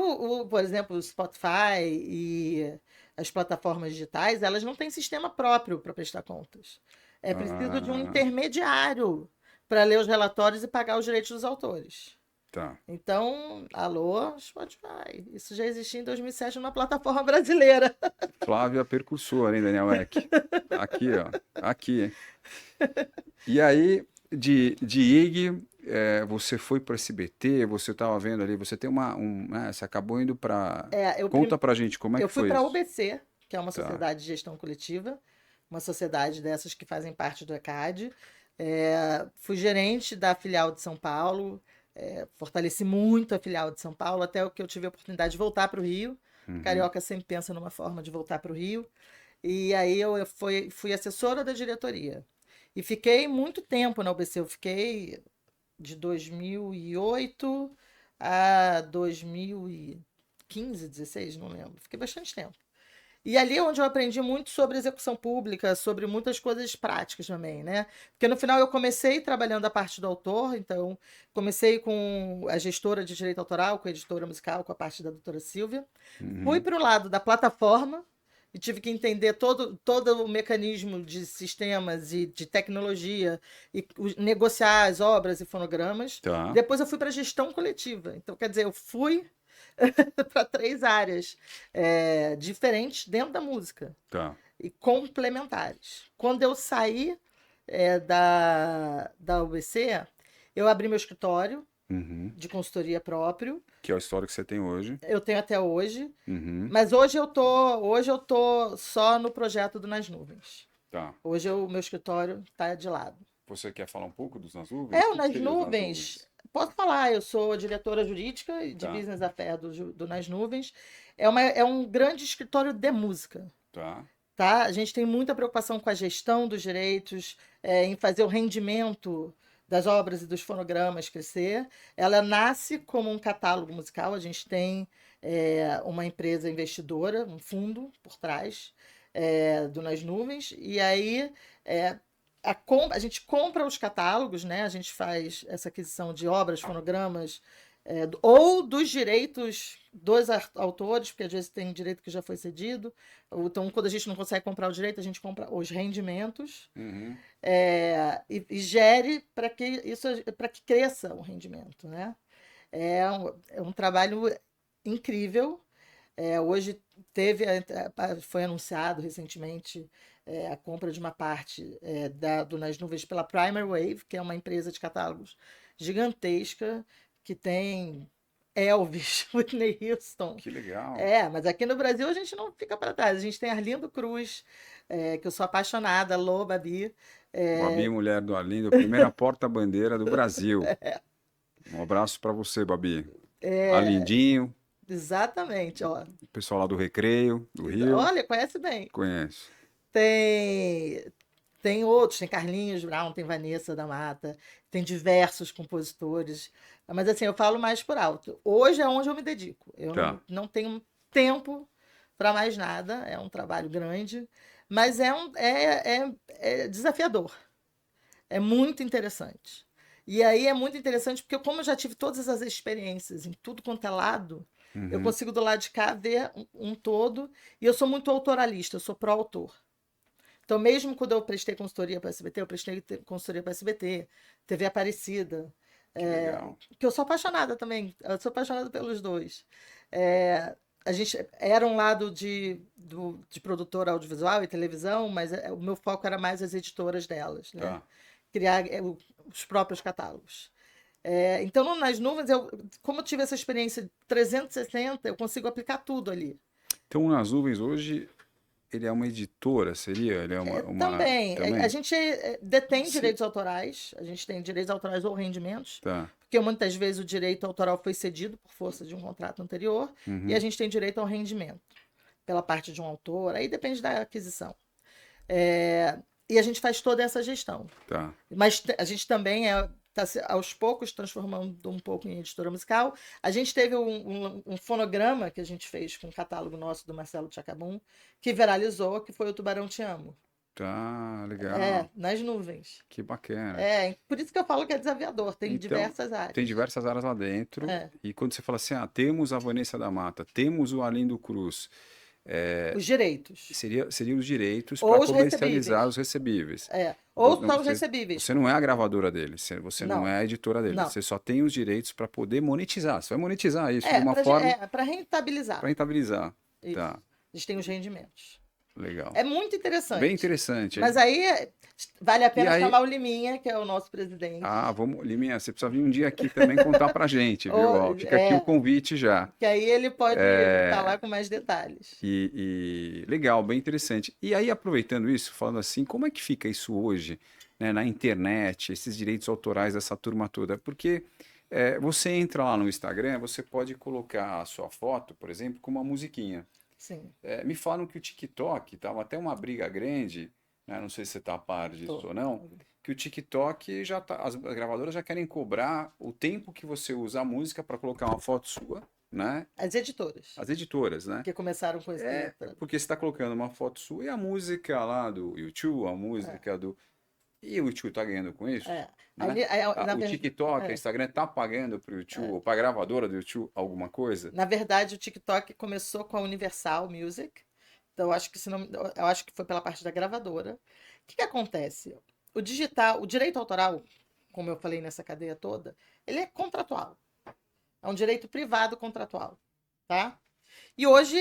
por exemplo, o Spotify e as plataformas digitais, elas não têm sistema próprio para prestar contas. É preciso de um Ah, intermediário para ler os relatórios e pagar os direitos dos autores. tá. Então, alô, Spotify. Isso já existia em 2007 numa plataforma brasileira. Flávia percursor, hein, Daniel Eck? Aqui, ó. Aqui. E aí, de IG, você foi para SBT, você estava vendo ali, você tem você acabou indo para... É, Conta pra gente como é eu que fui foi para a isso. UBC, que é uma Tá. sociedade de gestão coletiva, uma sociedade dessas que fazem parte do ECAD. Fui gerente da filial de São Paulo, fortaleci muito a filial de São Paulo, até que eu tive a oportunidade de voltar para o Rio. Uhum. Carioca sempre pensa numa forma de voltar para o Rio. E aí eu fui assessora da diretoria. E fiquei muito tempo na UBC. Eu fiquei de 2008 a 2015, 16, não lembro. Fiquei bastante tempo. E ali é onde eu aprendi muito sobre execução pública, sobre muitas coisas práticas também, né? Porque no final eu comecei trabalhando a parte do autor, então comecei com a gestora de direito autoral, com a editora musical, com a parte da doutora Silvia. Fui Uhum. para o lado da plataforma e tive que entender todo o mecanismo de sistemas e de tecnologia e negociar as obras e fonogramas. Tá. Depois eu fui para a gestão coletiva. Então, quer dizer, eu fui para 3 áreas diferentes dentro da música Tá. e complementares. Quando eu saí da UBC, eu abri meu escritório Uhum. de consultoria próprio. Que é a história que você tem hoje. Eu tenho até hoje, Uhum. mas hoje eu tô só no projeto do Nas Nuvens. Tá. Hoje o meu escritório está de lado. Você quer falar um pouco dos Nas Nuvens? O O que que Nas seria os Nas Nuvens, Nuvens? posso falar, eu sou diretora jurídica e de Tá. Business Affairs do Nas Nuvens. É um grande escritório de música. Tá. Tá? A gente tem muita preocupação com a gestão dos direitos, em fazer o rendimento das obras e dos fonogramas crescer. Ela nasce como um catálogo musical, a gente tem uma empresa investidora, um fundo por trás do Nas Nuvens, e aí a gente compra os catálogos, né? A gente faz essa aquisição de obras, fonogramas, ou dos direitos dos autores, porque às vezes tem direito que já foi cedido. Então, quando a gente não consegue comprar o direito, a gente compra os rendimentos Uhum. e gere para que cresça o rendimento, né? É um trabalho incrível. Hoje foi anunciado recentemente a compra de uma parte do Nas Nuvens pela Primary Wave, que é uma empresa de catálogos gigantesca que tem Elvis, Whitney Houston. Que legal. Mas aqui no Brasil a gente não fica para trás. A gente tem Arlindo Cruz, que eu sou apaixonada, Lô, Babi. Babi, mulher do Arlindo, primeira porta-bandeira do Brasil. Um abraço para você, Babi. Arlindinho, Exatamente, ó. o pessoal lá do Recreio, do Rio. Olha, conhece bem. Conheço. Tem outros, tem Carlinhos Brown, tem Vanessa da Mata, tem diversos compositores. Mas assim, eu falo mais por alto. Hoje é onde eu me dedico. Eu Tá. não tenho tempo para mais nada, é um trabalho grande, mas é desafiador. É muito interessante. E aí é muito interessante porque, como eu já tive todas essas experiências em tudo quanto é lado, eu Uhum. consigo do lado de cá ver um todo. E eu sou muito autoralista, eu sou pró-autor. Então, mesmo quando eu prestei consultoria para a SBT, eu prestei consultoria para a SBT, TV Aparecida, Que legal. que eu sou apaixonada também, eu sou apaixonada pelos dois. É, a gente era um lado de produtora audiovisual e televisão, mas o meu foco era mais as editoras delas, né? Tá. Criar os próprios catálogos. Então, Nas Nuvens, como eu tive essa experiência 360, eu consigo aplicar tudo ali. Então, o Nas Nuvens hoje, ele é uma editora, seria? Ele é Também, a Também? gente detém Se... direitos autorais, a gente tem direitos autorais ou rendimentos, Tá. porque muitas vezes o direito autoral foi cedido por força de um contrato anterior, e a Uhum. gente tem direito ao rendimento pela parte de um autor, aí depende da aquisição. É, E a gente faz toda essa gestão. Tá. Mas a gente também está aos poucos transformando um pouco em editora musical. A gente teve um fonograma que a gente fez com um catálogo nosso do Marcelo Tchacabum, que viralizou, que foi o Tubarão Te Amo. Tá, legal. É, nas nuvens. Que bacana. É, por isso que eu falo que é desafiador, tem Então, diversas áreas. tem diversas áreas lá dentro. É, E quando você fala assim, temos a Vanessa da Mata, temos o Arlindo Cruz, os direitos. seria os direitos para Ou os comercializar recebíveis. os recebíveis. É, ou Não, só os recebíveis. você não é a gravadora dele, você não Não, é a editora dele, não. você só tem os direitos para poder monetizar. Você vai monetizar isso de uma forma Para rentabilizar. para rentabilizar. Isso. Tá, A gente tem os rendimentos. legal. É muito interessante. Bem interessante. Mas aí vale a E pena aí, chamar o Liminha, que é o nosso presidente. vamos, Liminha, você precisa vir um dia aqui também contar pra gente, viu? Ó, fica aqui o convite já. Que aí ele pode falar com mais detalhes. E legal, bem interessante. E aí, aproveitando isso, falando assim, como é que fica isso hoje, né, na internet, esses direitos autorais dessa turma toda? Porque você entra lá no Instagram, você pode colocar a sua foto, por exemplo, com uma musiquinha. Sim. Me falaram que o TikTok estava até uma briga grande, né, não sei se você está a par disso ou não, que o TikTok já tá, as gravadoras já querem cobrar o tempo que você usa a música para colocar uma foto sua, né? As editoras. As editoras, né? Que começaram com esse. Porque você está colocando uma foto sua e a música lá do YouTube, a música do. E o YouTube está ganhando com isso? Né? O TikTok, o Instagram está pagando para o YouTube, ou para a gravadora do YouTube, alguma coisa? Na verdade, o TikTok começou com a Universal Music. Então, eu acho que foi pela parte da gravadora. O que acontece? O direito autoral, como eu falei nessa cadeia toda, ele é contratual. É um direito privado contratual, tá? E hoje,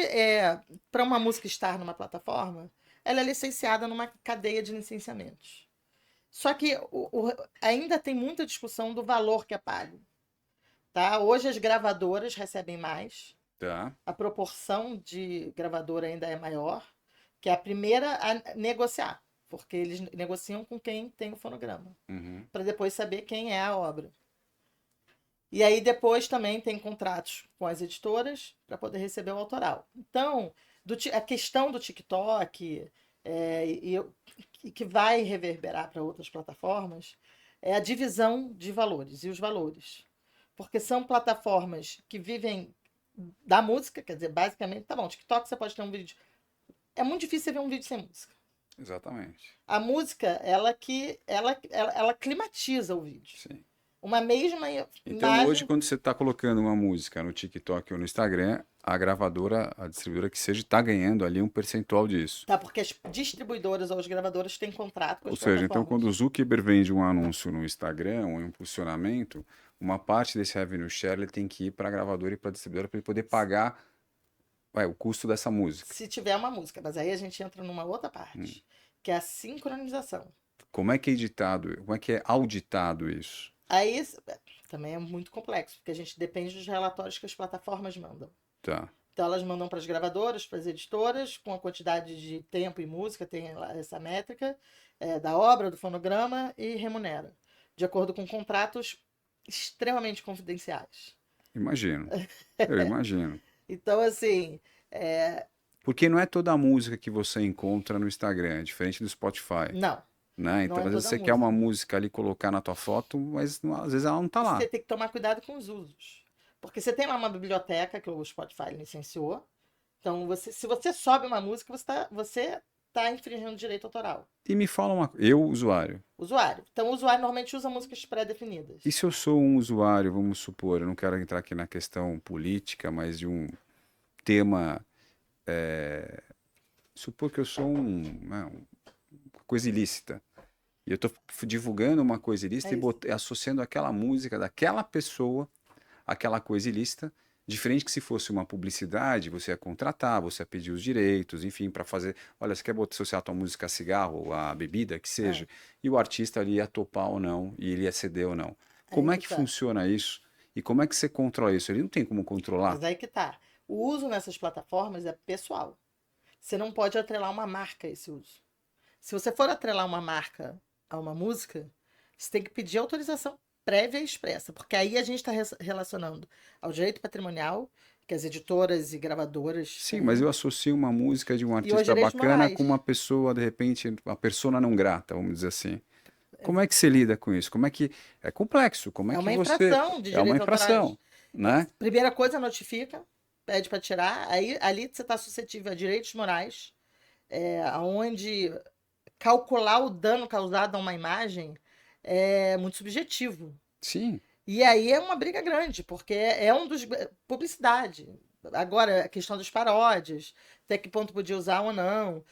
para uma música estar numa plataforma, ela é licenciada numa cadeia de licenciamentos. Só que ainda tem muita discussão do valor que é pago. Tá? Hoje as gravadoras recebem mais. Tá. A proporção de gravadora ainda é maior, que é a primeira a negociar, porque eles negociam com quem tem o fonograma, para depois saber quem é a obra. E aí depois também tem contratos com as editoras para poder receber o autoral. Então, a questão do TikTok e que vai reverberar para outras plataformas é a divisão de valores e os valores. Porque são plataformas que vivem da música, quer dizer, basicamente, tá bom, TikTok você pode ter um vídeo. É muito difícil você ver um vídeo sem música. Exatamente. A música, ela climatiza o vídeo. Sim. Uma mesma então, imagem... hoje, quando você está colocando uma música no TikTok ou no Instagram, a gravadora, a distribuidora que seja, está ganhando ali um percentual disso. Tá, porque as distribuidoras ou as gravadoras têm contrato com as Ou seja, então, plataformas. quando o Zuckerberg vende um anúncio no Instagram, um impulsionamento, uma parte desse revenue share ele tem que ir para a gravadora e para a distribuidora para ele poder pagar o custo dessa música. Se tiver uma música, mas aí a gente entra numa outra parte, que é a sincronização. Como é que é editado, como é que é auditado isso? Aí também é muito complexo, porque a gente depende dos relatórios que as plataformas mandam. Tá. Então elas mandam para as gravadoras, para as editoras, com a quantidade de tempo e música, tem essa métrica da obra, do fonograma, e remunera, de acordo com contratos extremamente confidenciais. Imagino. Eu imagino. Então, assim... Porque não é toda a música que você encontra no Instagram, é diferente do Spotify. Não. Né? Então, às vezes você quer uma música ali colocar na tua foto, mas às vezes ela não tá lá. Você tem que tomar cuidado com os usos. Porque você tem lá uma biblioteca que o Spotify licenciou. Então, se você sobe uma música, você tá infringindo direito autoral. E me fala uma coisa, eu, usuário. Usuário. Então, o usuário normalmente usa músicas pré-definidas. E se eu sou um usuário, vamos supor, eu não quero entrar aqui na questão política, mas de um tema... supor que eu sou uma coisa ilícita. E eu estou divulgando uma coisa ilícita e associando aquela música daquela pessoa àquela coisa ilícita, diferente que se fosse uma publicidade, você ia contratar, você ia pedir os direitos, enfim, para fazer... Olha, você quer associar a tua música a cigarro ou a bebida, que seja, e o artista ali ia topar ou não, e ele ia ceder ou não. Como é que funciona isso? E como é que você controla isso? Ele não tem como controlar. Mas aí que tá. O uso nessas plataformas é pessoal. Você não pode atrelar uma marca a esse uso. Se você for atrelar uma marca a uma música, você tem que pedir autorização prévia e expressa, porque aí a gente está relacionando ao direito patrimonial, que as editoras e gravadoras Sim, mas têm. eu associo uma música de um E os artista direitos bacana com morais. uma pessoa, de repente, uma persona não grata, vamos dizer assim. Como é que você lida com isso? Como é que é complexo? Como é É que uma você infração de é uma direitos infração, autorais. né? Primeira coisa, notifica, pede para tirar. Aí ali você está suscetível a direitos morais, onde calcular o dano causado a uma imagem é muito subjetivo. Sim, E aí é uma briga grande, porque é um dos. Publicidade. Agora, a questão das paródias, até que ponto podia usar ou não.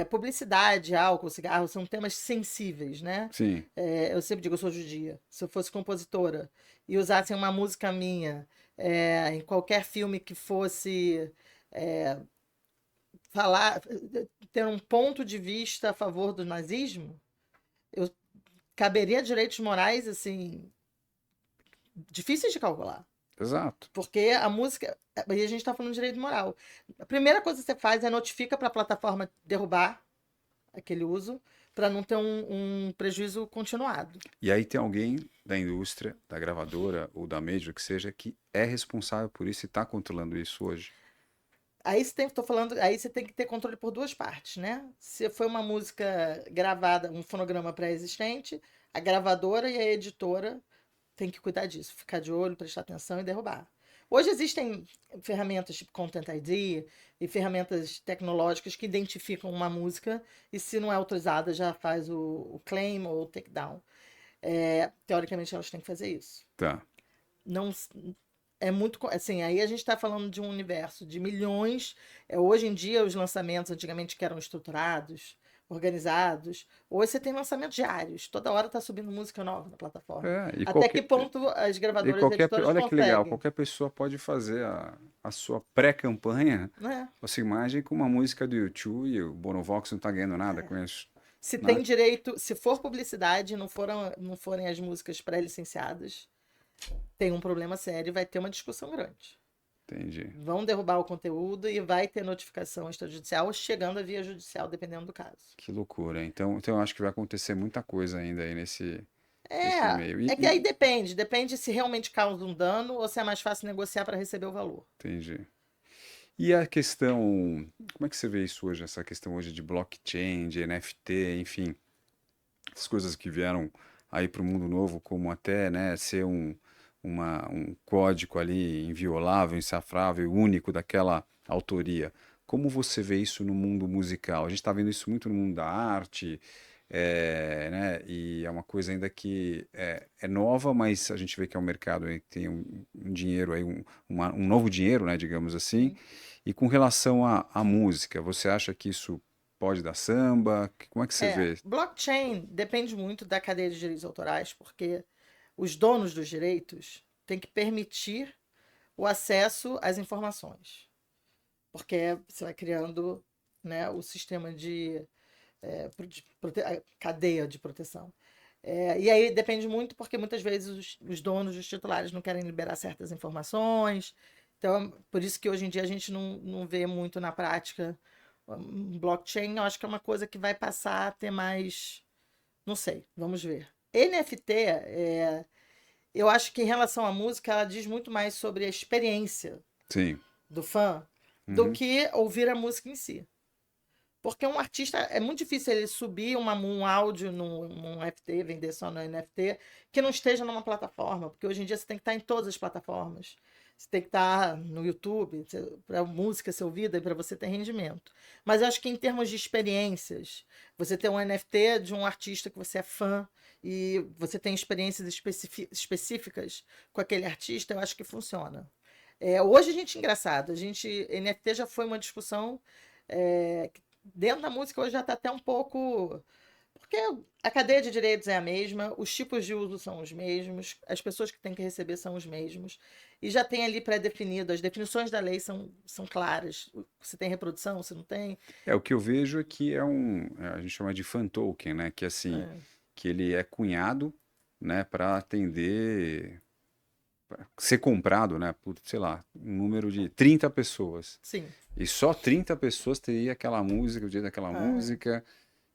Publicidade, álcool, cigarro, são temas sensíveis, né? sim. Eu sempre digo, eu sou judia. Se eu fosse compositora e usassem uma música minha em qualquer filme que fosse é, falar, ter um ponto de vista a favor do nazismo, eu caberia direitos morais, assim, difíceis de calcular. Exato. Porque a música. E a gente está falando de direito moral. A primeira coisa que você faz é notifica para a plataforma derrubar aquele uso, para não ter um prejuízo continuado. E aí tem alguém da indústria, da gravadora ou da major que seja que é responsável por isso e está controlando isso hoje. Aí você tem, tô falando, aí você tem que ter controle por duas partes, né? Se foi uma música gravada, um fonograma pré-existente, a gravadora e a editora tem que cuidar disso, ficar de olho, prestar atenção e derrubar. Hoje existem ferramentas tipo Content ID e ferramentas tecnológicas que identificam uma música e, se não é autorizada, já faz o claim ou o takedown. Teoricamente, elas têm que fazer isso. Tá. Não é muito assim. Aí a gente está falando de um universo de milhões. Hoje em dia, os lançamentos antigamente que eram estruturados, organizados. Hoje você tem lançamentos diários. Toda hora está subindo música nova na plataforma. É, Até que ponto as e gravadoras e qualquer, editoras olha que legal, conseguem? qualquer pessoa pode fazer a sua pré-campanha, Né? a sua imagem com uma música do YouTube e o Bonovox não está ganhando nada É. com isso, Se né? tem direito, se for publicidade, não forem as músicas pré-licenciadas, tem um problema sério e vai ter uma discussão grande. Entendi. Vão derrubar o conteúdo e vai ter notificação extrajudicial chegando a via judicial, dependendo do caso. Que loucura. Então eu acho que vai acontecer muita coisa ainda aí nesse É, meio. é que aí depende se realmente causa um dano ou se é mais fácil negociar para receber o valor. Entendi. E a questão, como é que você vê isso hoje, essa questão hoje de blockchain, de NFT, enfim, essas coisas que vieram aí para o mundo novo, como até, né, ser um código ali inviolável, insafrável, único daquela autoria. Como você vê isso no mundo musical? A gente está vendo isso muito no mundo da arte, né, e é uma coisa ainda que é nova, mas a gente vê que é um mercado aí que tem um dinheiro aí, um novo dinheiro, né, digamos assim. Sim. E com relação à música, você acha que isso pode dar samba? Como é que você vê? Blockchain depende muito da cadeia de direitos autorais, porque os donos dos direitos têm que permitir o acesso às informações, porque você vai criando, né, o sistema de cadeia de proteção. E aí depende muito, porque muitas vezes os donos, os titulares, não querem liberar certas informações. Então, por isso que hoje em dia a gente não vê muito na prática blockchain. Eu acho que é uma coisa que vai passar a ter mais. Não sei, vamos ver. NFT, eu acho que em relação à música, ela diz muito mais sobre a experiência Sim. do fã do Uhum. que ouvir a música em si. Porque um artista, é muito difícil ele subir um áudio num NFT, vender só no NFT, que não esteja numa plataforma. Porque hoje em dia você tem que estar em todas as plataformas. Você tem que estar no YouTube, para a música ser ouvida e para você ter rendimento. Mas eu acho que em termos de experiências, você ter um NFT de um artista que você é fã e você tem experiências específicas com aquele artista, eu acho que funciona. Hoje a gente, engraçado, NFT já foi uma discussão dentro da música hoje já está até um pouco. Porque a cadeia de direitos é a mesma, os tipos de uso são os mesmos, as pessoas que têm que receber são os mesmos, e já tem ali pré-definido, as definições da lei são claras. Se tem reprodução, se não tem. O que eu vejo é que a gente chama de fan token, né? Que assim, É, que ele é cunhado, né, para atender, pra ser comprado, né, por, sei lá, um número de 30 pessoas. sim. E só 30 pessoas teria aquela música, o direito daquela Ah, música.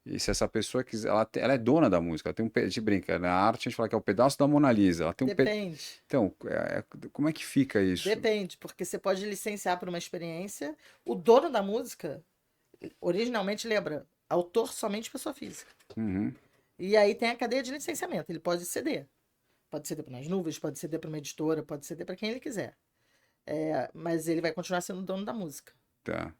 E se essa pessoa quiser, ela é dona da música, ela tem a gente brinca, na arte a gente fala que é o pedaço da Mona Lisa, ela tem Depende. Então, como é que fica isso? Depende, porque você pode licenciar para uma experiência. O dono da música, originalmente, lembra, autor somente pessoa física. Uhum, E aí tem a cadeia de licenciamento. Ele pode ceder. Pode ceder para Nas Nuvens, pode ceder para uma editora, pode ceder para quem ele quiser. Mas ele vai continuar sendo dono da música. tá.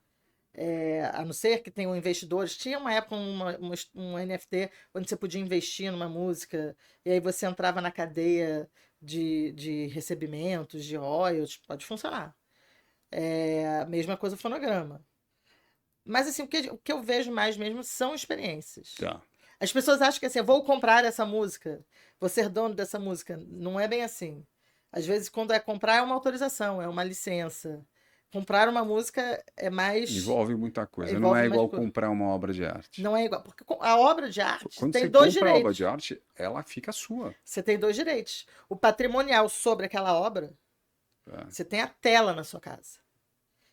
A não ser que tenham investidores. Tinha uma época um NFT onde você podia investir numa música e aí você entrava na cadeia de recebimentos, de royalties. Pode funcionar. A mesma coisa o fonograma. Mas assim, o que eu vejo mais mesmo são experiências. Tá. As pessoas acham que assim, eu vou comprar essa música, vou ser dono dessa música. Não é bem assim. Às vezes, quando é comprar, é uma autorização, é uma licença. Comprar uma música é mais. Envolve muita coisa, não Envolve é mais igual coisa. comprar uma obra de arte. Não é igual. Porque a obra de arte Quando tem você dois compra a obra direitos. de arte, ela fica sua. Você tem dois direitos. O patrimonial sobre aquela obra, Tá. você tem a tela na sua casa.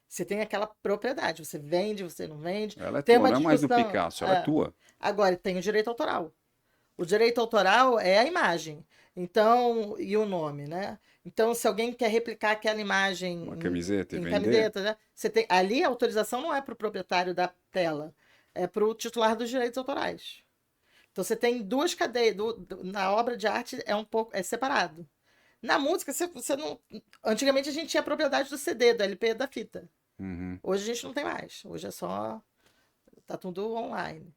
Você tem aquela propriedade. Você vende, você não vende. Ela é Tem tua, uma não é mais do discussão. Picasso, ela é tua. Agora, tem o direito autoral. O direito autoral é a imagem. Então, e o nome, né? Então, se alguém quer replicar aquela imagem Uma camiseta e em vender. camiseta, né? Você tem, ali a autorização não é para o proprietário da tela, é para o titular dos direitos autorais. Então, você tem duas cadeias. Na obra de arte é separado. Na música, você não. Antigamente a gente tinha a propriedade do CD, do LP, da fita. Uhum. Hoje a gente não tem mais. Hoje é só. Tá tudo online.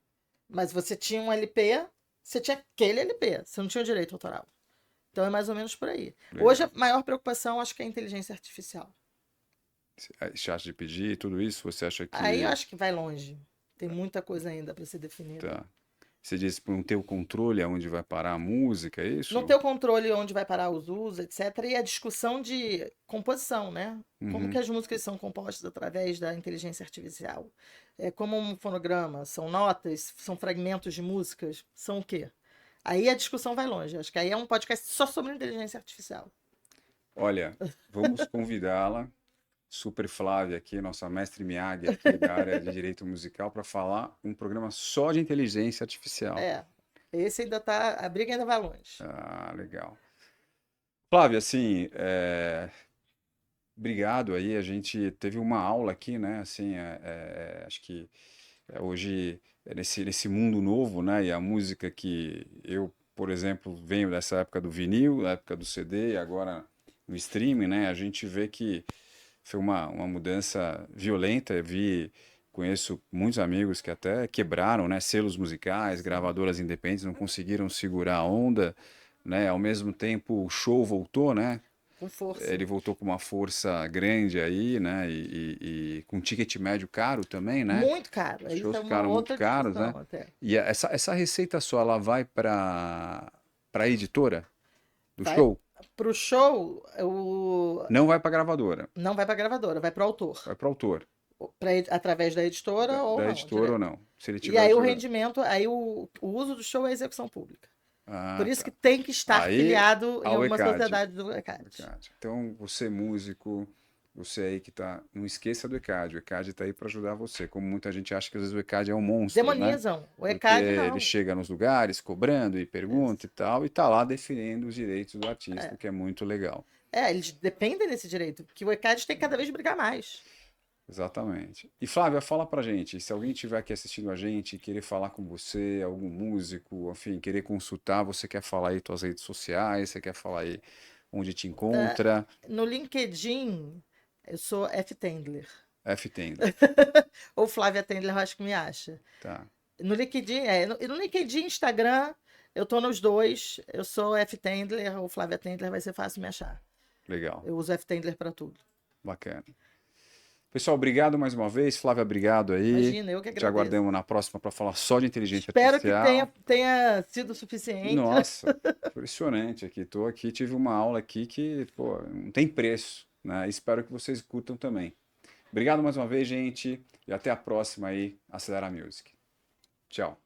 Mas você tinha um LP, você tinha aquele LP, você não tinha o direito autoral. Então é mais ou menos por aí. Legal. Hoje a maior preocupação acho que é a inteligência artificial. Chat de pedir, tudo isso, você acha que. Aí eu acho que vai longe. Tem muita coisa ainda para ser definida. Tá. Você disse por não ter o controle aonde vai parar a música, é isso? Não ter o controle onde vai parar os usos, etc. E a discussão de composição, né? Como que as músicas são compostas através da inteligência artificial? É como um fonograma, são notas, são fragmentos de músicas, são o quê? Aí a discussão vai longe. Acho que aí é um podcast só sobre inteligência artificial. Olha, vamos convidá-la, Super Flávia aqui, nossa mestre Miyagi aqui da área de direito musical, para falar um programa só de inteligência artificial. Esse ainda tá. A briga ainda vai longe. Ah, legal. Flávia, assim, obrigado aí. A gente teve uma aula aqui, né? Assim, acho que hoje, nesse mundo novo, né? E a música que eu, por exemplo, venho dessa época do vinil, da época do CD, e agora no streaming, né? A gente vê que foi uma mudança violenta. Conheço muitos amigos que até quebraram, né? Selos musicais, gravadoras independentes, não conseguiram segurar a onda, né? Ao mesmo tempo, o show voltou, né? Com força. Ele voltou com uma força grande aí, né? E com ticket médio caro também, né? Muito caro. Os Isso shows é uma ficaram muito outra caros, né? discussão até. E essa receita só, ela vai para a editora do Vai show? pro show, Não vai para gravadora, não vai para gravadora, vai pro autor. vai para o autor. Através da editora ou Da não. editora direto. ou não. Se ele E tiver aí o direito. rendimento, aí o uso do show é execução pública. Ah, Por isso tá. que tem que estar Aí, filiado em ao alguma ECAD. sociedade do ECAD. ECAD. Então, você músico, você aí que tá, não esqueça do ECAD. O ECAD tá aí para ajudar você. Como muita gente acha que às vezes o ECAD é um monstro, né? Demonizam. O Porque ECAD não. ele chega nos lugares cobrando e pergunta e tal, e tá lá defendendo os direitos do artista, o que é muito legal. Eles dependem desse direito, porque o ECAD tem que cada vez brigar mais. Exatamente. E Flávia, fala pra gente, se alguém estiver aqui assistindo a gente, querer falar com você, algum músico, enfim, querer consultar, você quer falar aí tuas redes sociais, você quer falar aí onde te encontra? No LinkedIn, eu sou F. Tendler. F Tender. Ou Flávia Tendler, eu acho que me acha. Tá. No LinkedIn, no LinkedIn, Instagram, eu tô nos dois. Eu sou F. Tendler ou Flávia Tendler, vai ser fácil me achar. Legal. Eu uso F. Tendler para tudo. Bacana. Pessoal, obrigado mais uma vez. Flávia, obrigado aí. Imagina, eu que Te agradeço. aguardamos na próxima para falar só de inteligência Espero artificial. que tenha sido suficiente. Nossa, impressionante aqui. Tô aqui, tive uma aula aqui que, pô, não tem preço, né? Espero que vocês curtam também. Obrigado mais uma vez, gente, e até a próxima aí, Acelera Music. Tchau.